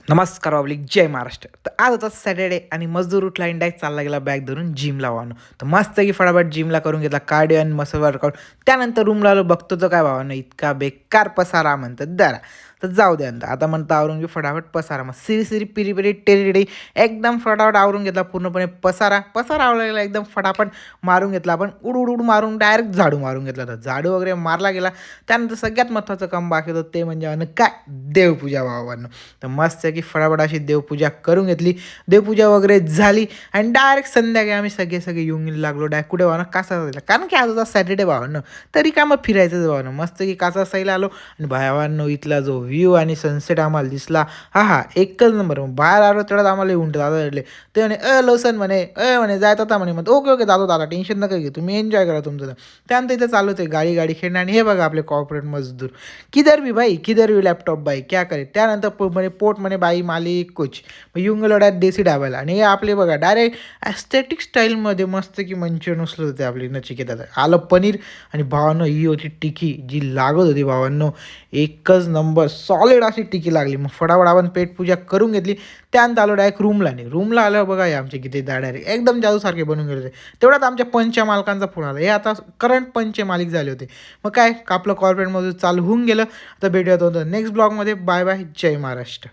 नमस्कार पब्लिक, जय महाराष्ट्र. तर आज होता सॅटर्डे आणि मजदूर उठला आणि डायरेक्ट चालला गेला बॅग धरून जिमला भावानं. तर मस्त की फटाफट जिमला करून घेतला कार्डिओ आणि मसल वर्कआउट. त्यानंतर रूमला आलो, बघतो तर काय भावानं इतका बेकार पसारा म्हणतात दरा. तर जाऊ द्या आता म्हणतं आवरून घेऊ फटाफट पसारा. मग सिरी सिरी पिरी पिरी टेरी एकदम फटाफट आवरून घेतला पूर्णपणे पसारा. पसारा आवडला एकदम फटाफट मारून घेतला आपण. उड मारून डायरेक्ट झाडू मारून घेतला. तर झाडू वगैरे मारला गेला. त्यानंतर सगळ्यात महत्त्वाचं काम बाकी होतं ते म्हणजे काय देवपूजा भावानं. तर मस्त की फटाफट अशी देवपूजा करून घेतली. देवपूजा वगैरे झाली आणि डायरेक्ट संध्याकाळी आम्ही सगळे येऊन लागलो. डायरेक्ट कुठे भावना कासा साईला, कारण की आज होता सॅटर्डे भावानं. तरी का मग फिरायचंच भावानं. मस्त की कासा साईला आलो आणि भावांनो इथला जो व्ह्यू आणि सनसेट आम्हाला दिसला, हा एकच नंबर. मग बाहेर आलो तेवढ्यात आम्हाला येऊन दादा भेटले. ते म्हणे लोसन म्हणे म्हणे जायचं होता म्हणे. मग ओके जातो दादा, टेन्शन नका घे, तुम्ही एन्जॉय करा तुमचं. त्यानंतर इथं चालू होते गाडी खेळणं. आणि हे बघा आपले कॉर्पोरेट मजदूर, किधर भी भाई किधर भी लॅपटॉप भाई क्या करे. त्यानंतर म्हणे पोट म्हणे बाई मालिक कुछ. मग येऊन गेलो डायरेक्ट देसी डाबायला. आणि हे आपले बघा डायरेक्ट ॲस्थेटिक स्टाईलमध्ये मस्त की मंचुरियन उचलत होते आपली नचिकेतात. आलं पनीर आणि भावांनो ही होती टिकी जी लागत होती भावांनो. एकच नंबर सॉलिड अशी टिकी लागली. मग फटाफट आपण पेटपूजा करून घेतली. त्यानंतर आलो डायरेक्ट रूमला. नाही रूमला आल्यावर बघा हे आमचे किती डायरेक्ट एकदम जादूसारखे बनून गेले होते. तेवढ्यात आमच्या पंच मालकांचा फोन आला. हे आता करंट पंच मालिक झाले होते. मग काय आपलं कॉर्पोरेटमध्ये चालू होऊन गेलं. आता भेटूयात होतं नेक्स्ट ब्लॉगमध्ये. बाय बाय, जय महाराष्ट्र.